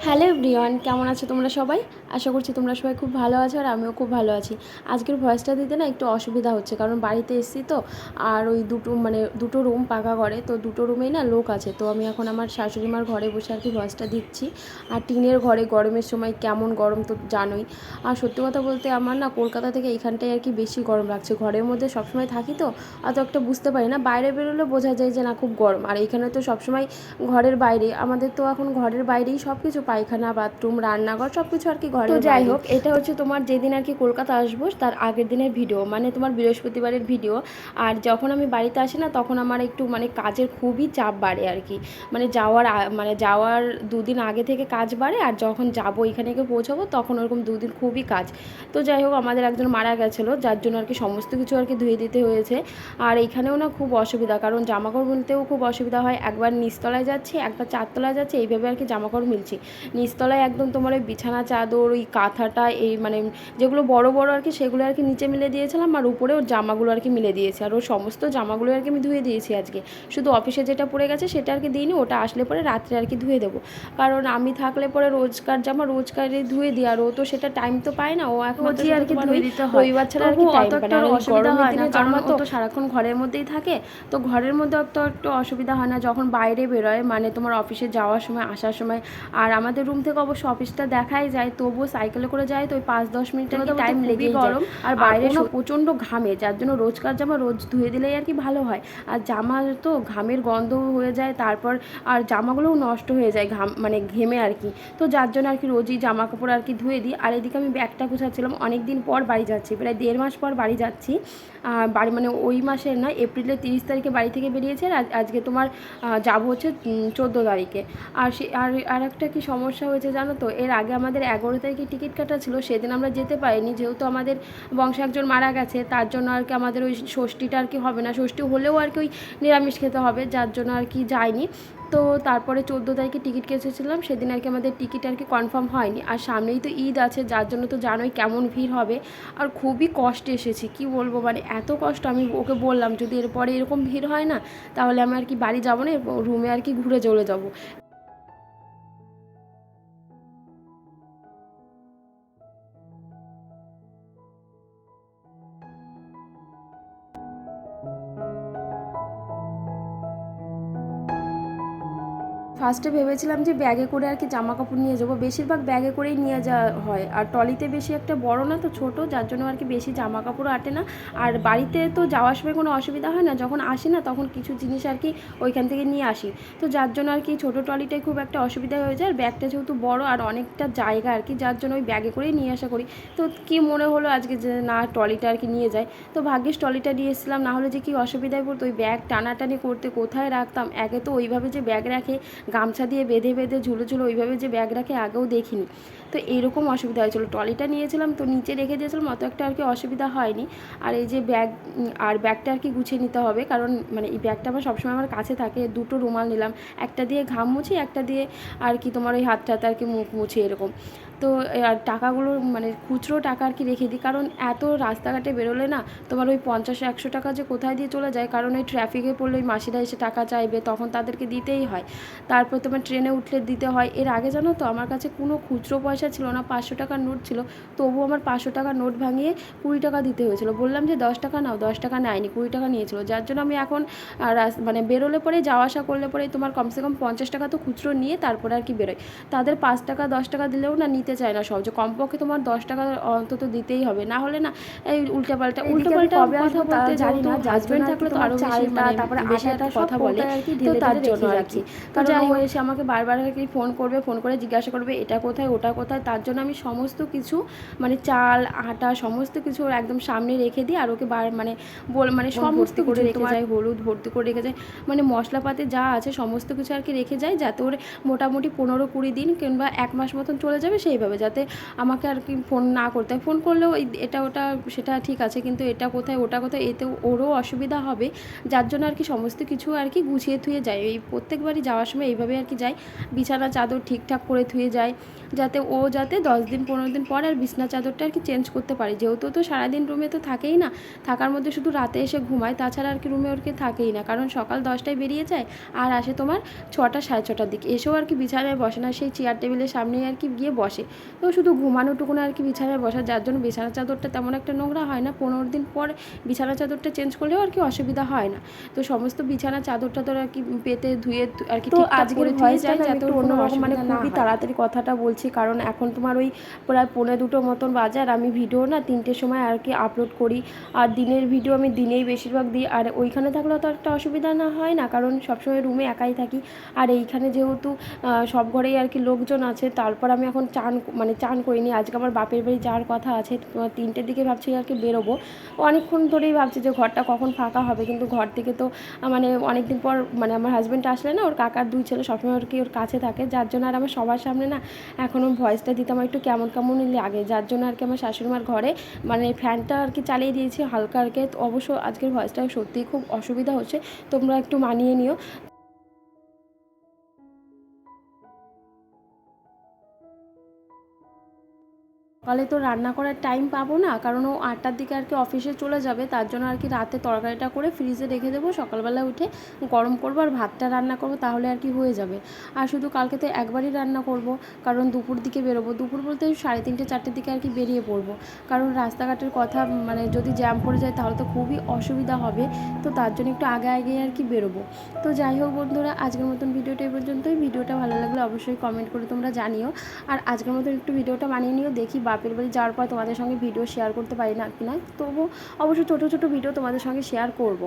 Hello everyone, কেমন আছো তোমরা সবাই? আশা করছি তোমরা সবাই খুব ভালো আছো আর আমিও খুব ভালো আছি। আজকের ভয়েসটা দিতে না একটু অসুবিধা হচ্ছে, কারণ বাড়িতে এসেছি তো। আর ওই দুটো রুম পাকা ঘরে, তো দুটো রুমেই না লোক আছে। তো আমি এখন আমার শাশুড়ি মার ঘরে বসে আর কি ভয়েসটা দিচ্ছি। আর টিনের ঘরে গরমের সময় কেমন গরম তো জানোই। আর সত্যি কথা বলতে আমার না কলকাতা থেকে এইখানটায় আর কি বেশি গরম লাগছে। ঘরের মধ্যে সবসময় থাকি তো অত একটা বুঝতে পারি না, বাইরে বেরোলে বোঝা যায় যে না খুব গরম। আর এইখানে তো সবসময় ঘরের বাইরে, আমাদের তো এখন ঘরের বাইরেই সব কিছু, পায়খানা, বাথরুম, রান্নাঘর সব কিছু আর কি ঘরের। তো যাই হোক, এটা হচ্ছে তোমার যেদিন আর কি কলকাতা আসবো তার আগের দিনের ভিডিও, মানে তোমার বৃহস্পতিবারের ভিডিও। আর যখন আমি বাড়িতে আসি না তখন আমার একটু মানে কাজের খুবই চাপ বাড়ে আর কি। মানে যাওয়ার দুদিন আগে থেকে কাজ বাড়ে, আর যখন যাবো এখানে গিয়ে পৌঁছাবো তখন ওরকম দুদিন খুবই কাজ। তো যাই হোক, আমাদের একজন মারা গেছিলো, যার জন্য আর কি সমস্ত কিছু আর কি ধুয়ে দিতে হয়েছে। আর এইখানেও না খুব অসুবিধা, কারণ জামাকাপড় মিলতেও খুব অসুবিধা হয়। একবার নিচতলায় যাচ্ছি, একবার চারতলায় যাচ্ছি, এইভাবে আর কি জামাকাপড় মিলছি। নিচতলায় একদম তোমার ওই বিছানা চাদর, ওই কাঁথাটা, এই মানে যেগুলো বড় বড় আর কি সেগুলো আর কি নিচে মিলে দিয়েছিলাম, আর উপরে ওর জামাগুলো আর কি মিলে দিয়েছি। আর ওর সমস্ত জামাগুলো আর কি আমি ধুয়ে দিয়েছি আজকে। শুধু অফিসে যেটা পড়ে গেছে সেটা আর কি দিইনি, ওটা আসলে পরে রাত্রে আর কি ধুয়ে দেবো। কারণ আমি থাকলে পরে রোজকার জামা রোজকারই ধুয়ে দিই, আর ও তো সেটা টাইম তো পায় না, ও একমাত্র আর কি ধুয়ে দিতে হয়। রবিবার ছাড়া আর কি টাইম পায় না। অসুবিধা হয় না, কারণ ও তো সারাক্ষণ ঘরের মধ্যেই থাকে। তো ঘরের মধ্যে অত একটু অসুবিধা হয় না, যখন বাইরে বেরোয় মানে তোমার অফিসে যাওয়ার সময়, আসার সময়। আর আমাদের রুম থেকে অবশ্য অফিসটা দেখাই যায়, তবুও সাইকেলে করে যায় তো ওই 5-10 মিনিটের টাইম লেগেই গরম। আর বাইরে না প্রচণ্ড ঘামে, যার জন্য রোজকার জামা রোজ ধুয়ে দিলেই আর কি ভালো হয়। আর জামা তো ঘামের গন্ধ হয়ে যায়, তারপর আর জামাগুলোও নষ্ট হয়ে যায় মানে ঘেমে আর কি। তো যার জন্য আর কি রোজই জামা কাপড় আর কি ধুয়ে দিই। আর এদিকে আমি ব্যাগটা গুছাচ্ছিলাম, অনেক দিন পর বাড়ি যাচ্ছি, প্রায় 1.5 মাস পর বাড়ি যাচ্ছি। বাড়ি মানে ওই মাসের নয়, এপ্রিলের 30 তারিখে বাড়ি থেকে বেরিয়েছে, আর আজকে তোমার যাব হচ্ছে 14 তারিখে। আর একটা কি সমস্যা হয়েছে জানো তো, এর আগে আমাদের 11 তারিখে টিকিট কাটা ছিল, সেদিন আমরা যেতে পারিনি, যেহেতু আমাদের বংশে একজন মারা গেছে, তার জন্য আর কি আমাদের ওই ষষ্ঠীটা আর কি হবে না। ষষ্ঠী হলেও আর কি ওই নিরামিষ খেতে হবে, যার জন্য আর কি যাইনি। তো তারপরে 14 তারিখে টিকিট কেটেছিলাম, সেদিন আর কি আমাদের টিকিট আর কি কনফার্ম হয়নি। আর সামনেই তো ঈদ আছে, যার জন্য তো জানোই কেমন ভিড় হবে। আর খুবই কষ্টে এসেছি, কি বলবো, মানে এত কষ্ট। আমি ওকে বললাম যদি এরপরে এরকম ভিড় হয় না তাহলে আমি আর কি বাড়ি যাবো না, রুমে আর কি ঘুরে চলে যাবো। ফার্স্টে ভেবেছিলাম যে ব্যাগে করে আর কি জামা কাপড় নিয়ে যাবো, বেশিরভাগ ব্যাগে করেই নিয়ে যাওয়া হয়। আর ট্রলিতে বেশি একটা বড় না তো, ছোটো, যার জন্য আর কি বেশি জামা কাপড়ও আটে না। আর বাড়িতে তো যাওয়ার সময় কোনো অসুবিধা হয় না, যখন আসি না তখন কিছু জিনিস আর কি ওইখান থেকে নিয়ে আসি। তো যার জন্য আর কি ছোটো ট্রলিটাই খুব একটা অসুবিধা হয়ে যায়। আর ব্যাগটা যেহেতু বড় আর অনেকটা জায়গা আর কি, যার জন্য ওই ব্যাগে করেই নিয়ে আসা করি। তো কি মনে হলো আজকে যে না ট্রলিটা আর কি নিয়ে যায়, তো ভাগ্যিস ট্রলিটা নিয়ে এসেছিলাম, না হলে যে কি অসুবিধায় পড়তো। ওই ব্যাগ টানাটানি করতে কোথায় রাখতাম, একে তো ওইভাবে যে ব্যাগ রাখে গামছা দিয়ে বেঁধে বেঁধে ঝুলো ঝুলো ওইভাবে যে ব্যাগ রাখে আগেও দেখিনি। তো এইরকম অসুবিধা হয়েছিল। ট্রলিটা নিয়েছিলাম তো নিচে রেখে দিয়েছিলাম, অত একটা আর কি অসুবিধা হয়নি। আর এই যে ব্যাগটা আর কি গুছিয়ে নিতে হবে, কারণ মানে এই ব্যাগটা আমার সবসময় আমার কাছে থাকে। দুটো রুমাল নিলাম, একটা দিয়ে ঘাম মুছি, একটা দিয়ে আর কি তোমার ওই হাতটাতে আর কি মুখ মুছি এরকম। তো আর টাকাগুলো মানে খুচরো টাকা আর কি রেখে দিই, কারণ এত রাস্তাঘাটে বেরোলে না তোমার ওই 50-100 টাকা যে কোথায় দিয়ে চলে যায়, কারণ ওই ট্রাফিকে পড়লে ওই মাসিরা এসে টাকা চাইবে, তখন তাদেরকে দিতেই হয়। তারপর তোমার ট্রেনে উঠলে দিতে হয়। এর আগে জানো তো আমার কাছে কোনো খুচরো পয়সা ছিল না, 500 টাকার নোট ছিল, তবুও আমার 500 টাকার নোট ভাঙিয়ে 20 টাকা দিতে হয়েছিল। বললাম যে 10 টাকা নাও, 10 টাকা নেয়নি, 20 টাকা নিয়েছিল। যার জন্য আমি এখন মানে বেরোলে পরে যাওয়া আসা করলে পরে তোমার কমসে কম 50 টাকা তো খুচরো নিয়ে তারপরে আর কি বেরোয়। তাদের 5 টাকা 10 টাকা দিলেও না নিতে চায় না সহজে, কমপক্ষে তোমার 10 টাকা অন্তত দিতেই হবে, না হলে না এই উল্টোপাল্টা কথা বলতে জানি না। হাজবেন্ড থাকলে তো আরও বেশি মানে তারপরে বেশি একটা কথা বলে আর কি, তো তার জন্য আর কি। তো যাই হোক, এসে আমাকে বারবার আর কি ফোন করবে, ফোন করে জিজ্ঞাসা করবে এটা কোথায় ওটা কোথায়। তার জন্য আমি সমস্ত কিছু মানে চাল আটা সমস্ত কিছু ওর একদম সামনে রেখে দিই। আর ওকে মানে সমস্ত করে রেখে যায়, হলুদ ভর্তি করে রেখে যায়, মানে মশলাপাতি যা আছে সমস্ত কিছু আর কি রেখে যায়, যাতে ওর মোটামুটি 15-20 দিন কিংবা 1 মাস মতন চলে যাবে সেই এইভাবে, যাতে আমাকে আর কি ফোন না করতে হয়। ফোন করলেও এটা ওটা সেটা ঠিক আছে, কিন্তু এটা কোথায় ওটা কোথায় এতে ওরও অসুবিধা হবে, যার জন্য আর কি সমস্ত কিছু আর কি গুছিয়ে থুয়ে যায়। এই প্রত্যেকবারই যাওয়ার সময় এইভাবে আর কি যায়, বিছানা চাদর ঠিকঠাক করে থুয়ে যায়, যাতে 10 দিন 15 দিন পর আর বিছনা চাদরটা আর কি চেঞ্জ করতে পারে। যেহেতু তো সারাদিন রুমে তো থাকেই না, থাকার মধ্যে শুধু রাতে এসে ঘুমায়, তাছাড়া আর কি রুমে ওর কি থাকেই না, কারণ সকাল 10টায় বেরিয়ে যায় আর আসে তোমার 6টা 6:30টার দিকে। এসেও আর কি বিছানায় বসে না, সেই চেয়ার টেবিলের সামনেই আর কি গিয়ে বসে। তো শুধু ঘুমানোটুকুনো আর কি বিছানায় বসা, যার জন্য বিছানা চাদরটা তেমন একটা নোংরা হয় না। 15 দিন পর বিছানা চাদরটা চেঞ্জ করলেও আর কি অসুবিধা হয় না। তো সমস্ত বিছানা চাদর টাদর আর কি পেতে ধুয়ে আর কি তো ঠিকঠাক আজকের করে ধুয়ে ভয়েসটা যায়, না আমি যাতে একটু ওর কোনো অন্যরকম, অসুবিধা না খুবই হয়। তাড়াতাড়ি কথাটা বলছি, কারণ এখন তোমার ওই প্রায় 1:45 মতন বাজে, আর আমি ভিডিও না 3টের সময় আর কি আপলোড করি। আর দিনের ভিডিও আমি দিনেই বেশিরভাগ দিই। আর ওইখানে থাকলেও তো একটা অসুবিধা না হয় না, কারণ সবসময় রুমে একাই থাকি। আর এইখানে যেহেতু সব ঘরেই আর কি লোকজন আছে, তারপর আমি এখন চান করিনি। আজকে আমার বাপের বাড়ি যাওয়ার কথা আছে, 3টের দিকে ভাবছি আর কি বেরোবো। অনেকক্ষণ ধরেই ভাবছি যে ঘরটা কখন ফাঁকা হবে, কিন্তু ঘর থেকে তো মানে অনেক দিন পর মানে আমার হাজব্যান্ড আসলে না, ওর কাকার 2 ছেলে সবসময় আর কি ওর কাছে থাকে, যার জন্য আর আমার সবার সামনে না এখনও ভয়েসটা দিতে আমার একটু কেমন কেমনই লাগে, যার জন্য আর কি আমার শাশুড়িমার ঘরে মানে ফ্যানটা আর কি চালিয়ে দিয়েছি হালকা আর কি। অবশ্য আজকের ভয়েসটা সত্যিই খুব অসুবিধা হচ্ছে, তোমরা একটু মানিয়ে নিও। সকালে তো রান্না করার টাইম পাবো না, কারণ ও 8টার দিকে আর কি অফিসে চলে যাবে, তার জন্য আর কি রাতে তরকারিটা করে ফ্রিজে রেখে দেবো, সকালবেলা উঠে গরম করবো আর ভাতটা রান্না করবো, তাহলে আর কি হয়ে যাবে। আর শুধু কালকে তো একবারই রান্না করব, কারণ দুপুর দিকে বেরোবো, দুপুর বলতে 3:30 4টের দিকে আর কি বেরিয়ে পড়বো, কারণ রাস্তাঘাটের কথা মানে যদি জ্যাম পড়ে যায় তাহলে তো খুবই অসুবিধা হবে। তো তার জন্য একটু আগে আগে আর কি বেরোবো। তো যাই হোক বন্ধুরা, আজকের মতন ভিডিওটা এই পর্যন্তই। ভিডিওটা ভালো লাগলে অবশ্যই কমেন্ট করে তোমরা জানিও। আর আজকের মতন একটু ভিডিওটা বানিয়ে নিও, দেখি বাপের বাড়ি যাওয়ার পর তোমাদের সঙ্গে ভিডিও শেয়ার করতে পারি না কি না, তবু অবশ্যই ছোটো ছোটো ভিডিও তোমাদের সঙ্গে শেয়ার করব।